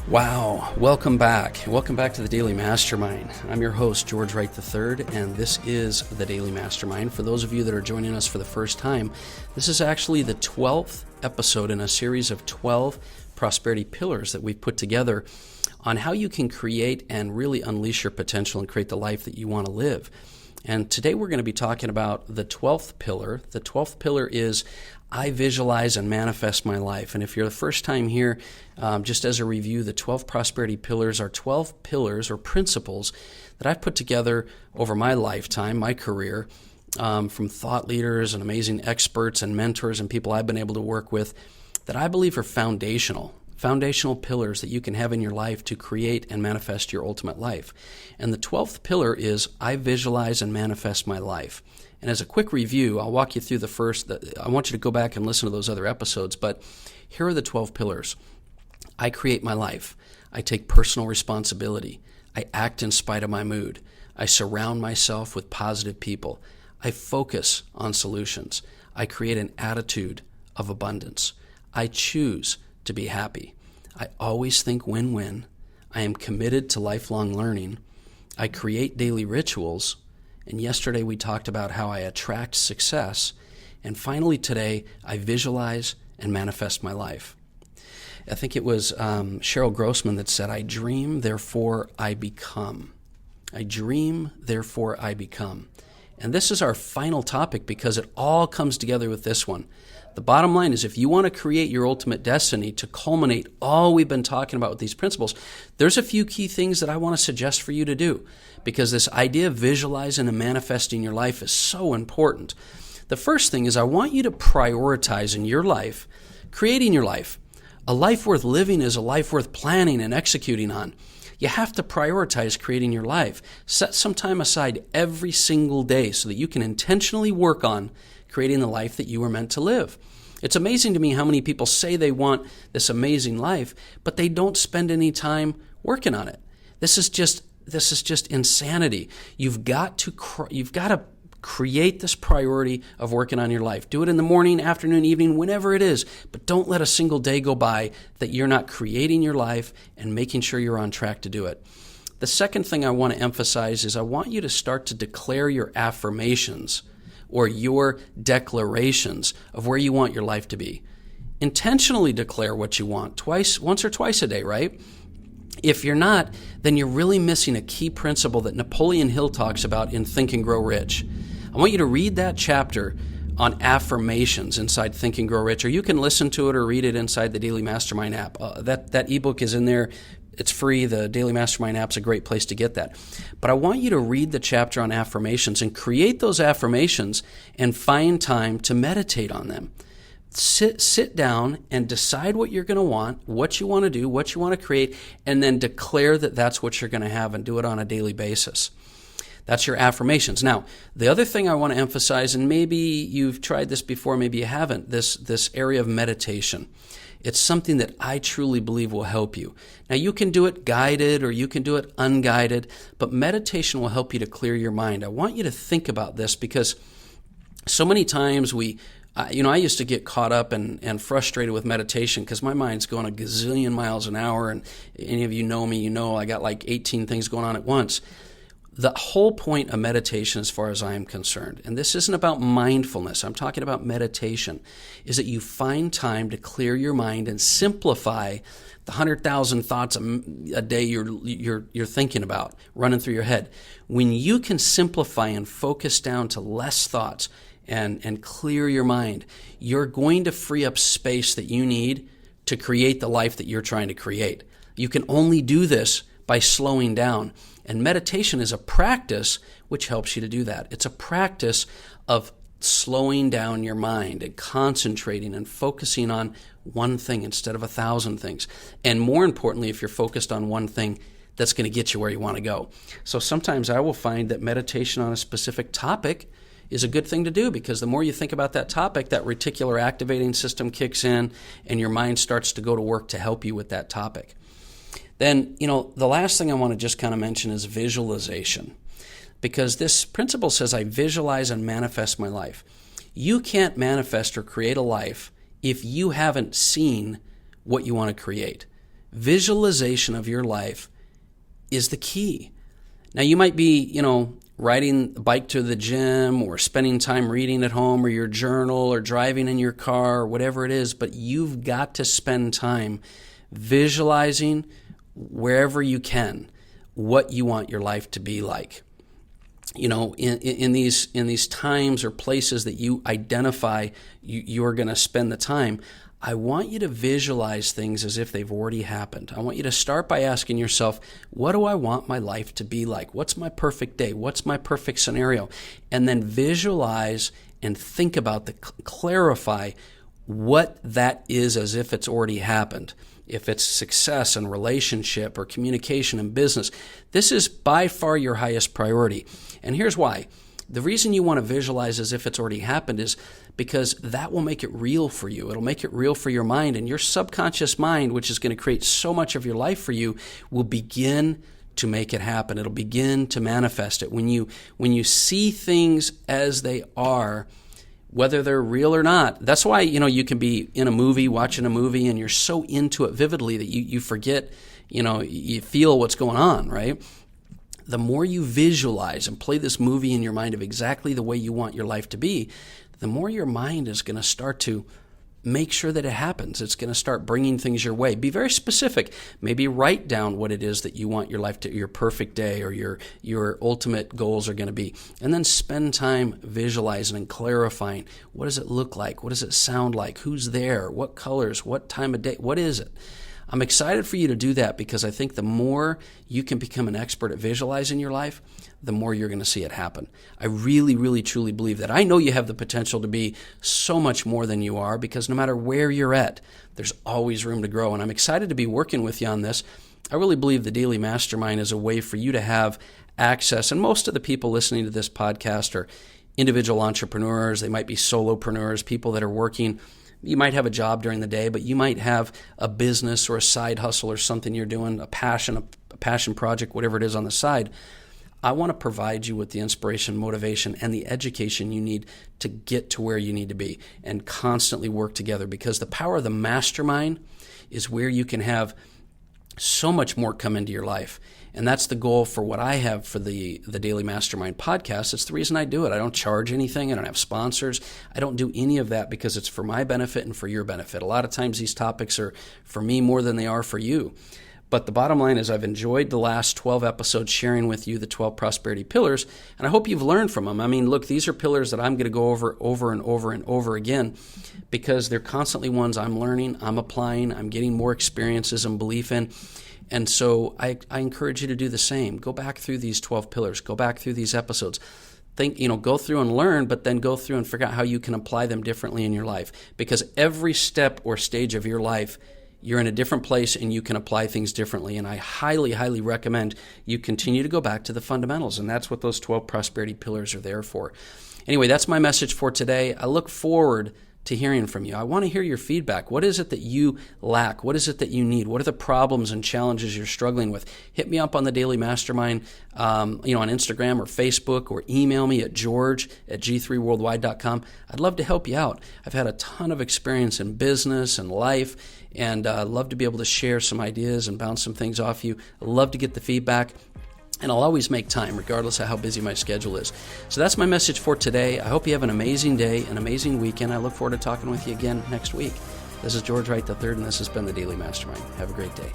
Wow, welcome back. Welcome back to the Daily Mastermind. I'm your host, George Wright III, and this is the Daily Mastermind. For those of you that are joining us for the first time, this is actually the 12th episode in a series of 12 prosperity pillars that we've put together on how you can create and really unleash your potential and create the life that you want to live. And today we're going to be talking about the 12th pillar. The 12th pillar is I visualize and manifest my life. And if you're the first time here, just as a review, the 12 prosperity pillars are 12 pillars or principles that I've put together over my lifetime, my career, from thought leaders and amazing experts and mentors and people I've been able to work with that I believe are foundational pillars that you can have in your life to create and manifest your ultimate life. And the 12th pillar is I visualize and manifest my life. And as a quick review, I'll walk you through the first. I want you to go back and listen to those other episodes, but here are the 12 pillars. I create my life. I take personal responsibility. I act in spite of my mood. I surround myself with positive people. I focus on solutions. I create an attitude of abundance. I choose to be happy. I always think win-win. I am committed to lifelong learning. I create daily rituals. And yesterday we talked about how I attract success. And finally today, I visualize and manifest my life. I think it was Cheryl Grossman that said, I dream, therefore I become. I dream, therefore I become. And this is our final topic because it all comes together with this one. The bottom line is if you want to create your ultimate destiny to culminate all we've been talking about with these principles, there's a few key things that I want to suggest for you to do because this idea of visualizing and manifesting your life is so important. The first thing is I want you to prioritize in your life, creating your life. A life worth living is a life worth planning and executing on. You have to prioritize creating your life. Set some time aside every single day so that you can intentionally work on creating the life that you were meant to live. It's amazing to me how many people say they want this amazing life, but they don't spend any time working on it. This is just insanity. You've got to create this priority of working on your life. Do it in the morning, afternoon, evening, whenever it is, but don't let a single day go by that you're not creating your life and making sure you're on track to do it. The second thing I want to emphasize is I want you to start to declare your affirmations or your declarations of where you want your life to be. Intentionally declare what you want once or twice a day, right? If you're not, then you're really missing a key principle that Napoleon Hill talks about in Think and Grow Rich. I want you to read that chapter on affirmations inside Think and Grow Rich, or you can listen to it or read it inside the Daily Mastermind app. That ebook is in there. It's free. The Daily Mastermind app's a great place to get that. But I want you to read the chapter on affirmations and create those affirmations and find time to meditate on them. Sit down and decide what you're going to want, what you want to do, what you want to create, and then declare that that's what you're going to have and do it on a daily basis. That's your affirmations. Now, the other thing I want to emphasize, and maybe you've tried this before, maybe you haven't, this area of meditation. It's something that I truly believe will help you. Now, you can do it guided or you can do it unguided, but meditation will help you to clear your mind. I want you to think about this because so many times I used to get caught up and frustrated with meditation because my mind's going a gazillion miles an hour, and any of you know me, you know I got like 18 things going on at once. The whole point of meditation, as far as I am concerned, and this isn't about mindfulness, I'm talking about meditation, is that you find time to clear your mind and simplify the 100,000 thoughts a day you're thinking about, running through your head. When you can simplify and focus down to less thoughts and clear your mind, you're going to free up space that you need to create the life that you're trying to create. You can only do this by slowing down. And meditation is a practice which helps you to do that. It's a practice of slowing down your mind and concentrating and focusing on one thing instead of 1,000 things. And more importantly, if you're focused on one thing, that's going to get you where you want to go. So sometimes I will find that meditation on a specific topic is a good thing to do because the more you think about that topic, that reticular activating system kicks in and your mind starts to go to work to help you with that topic. Then, the last thing I want to just kind of mention is visualization, because this principle says I visualize and manifest my life. You can't manifest or create a life if you haven't seen what you want to create. Visualization of your life is the key. Now, you might be, riding a bike to the gym or spending time reading at home or your journal or driving in your car or whatever it is, but you've got to spend time visualizing wherever you can what you want your life to be like. In these times or places that you identify you're going to spend the time, I want you to visualize things as if they've already happened. I want you to start by asking yourself, what do I want my life to be like? What's my perfect day? What's my perfect scenario? And then visualize and think about clarify what that is as if it's already happened. If it's success and relationship or communication and business, this is by far your highest priority. And here's why. The reason you want to visualize as if it's already happened is because that will make it real for you. It'll make it real for your mind, and your subconscious mind, which is going to create so much of your life for you, will begin to make it happen. It'll begin to manifest it. When you see things as they are, whether they're real or not. That's why, you can be in a movie, watching a movie, and you're so into it vividly that you forget, you feel what's going on, right? The more you visualize and play this movie in your mind of exactly the way you want your life to be, the more your mind is going to start to make sure that it happens. It's going to start bringing things your way. Be very specific. Maybe write down what it is that you want your life to, your perfect day or your ultimate goals are going to be. And then spend time visualizing and clarifying. What does it look like? What does it sound like? Who's there? What colors? What time of day? What is it? I'm excited for you to do that because I think the more you can become an expert at visualizing your life, the more you're going to see it happen. I really, really, truly believe that. I know you have the potential to be so much more than you are because no matter where you're at, there's always room to grow. And I'm excited to be working with you on this. I really believe the Daily Mastermind is a way for you to have access. And most of the people listening to this podcast are individual entrepreneurs. They might be solopreneurs, people that are working. You might have a job during the day, but you might have a business or a side hustle or something you're doing, a passion project, whatever it is on the side. I want to provide you with the inspiration, motivation, and the education you need to get to where you need to be and constantly work together, because the power of the mastermind is where you can have so much more come into your life. And that's the goal for what I have for the Daily Mastermind podcast. It's the reason I do it. I don't charge anything. I don't have sponsors. I don't do any of that because it's for my benefit and for your benefit. A lot of times these topics are for me more than they are for you. But the bottom line is I've enjoyed the last 12 episodes sharing with you the 12 prosperity pillars, and I hope you've learned from them. I mean, look, these are pillars that I'm going to go over and over again because they're constantly ones I'm learning, I'm applying, I'm getting more experiences and belief in. And so I encourage you to do the same. Go back through these 12 pillars. Go back through these episodes. Go through and learn, but then go through and figure out how you can apply them differently in your life. Because every step or stage of your life, you're in a different place and you can apply things differently. And I highly, highly recommend you continue to go back to the fundamentals. And that's what those 12 prosperity pillars are there for. Anyway, that's my message for today. I look forward to hearing from you. I want to hear your feedback. What is it that you lack? What is it that you need? What are the problems and challenges you're struggling with? Hit me up on the Daily Mastermind, on Instagram or Facebook, or email me at george@g3worldwide.com. I'd love to help you out. I've had a ton of experience in business and life, and I'd love to be able to share some ideas and bounce some things off you. I'd love to get the feedback. And I'll always make time, regardless of how busy my schedule is. So that's my message for today. I hope you have an amazing day, an amazing weekend. I look forward to talking with you again next week. This is George Wright III, and this has been the Daily Mastermind. Have a great day.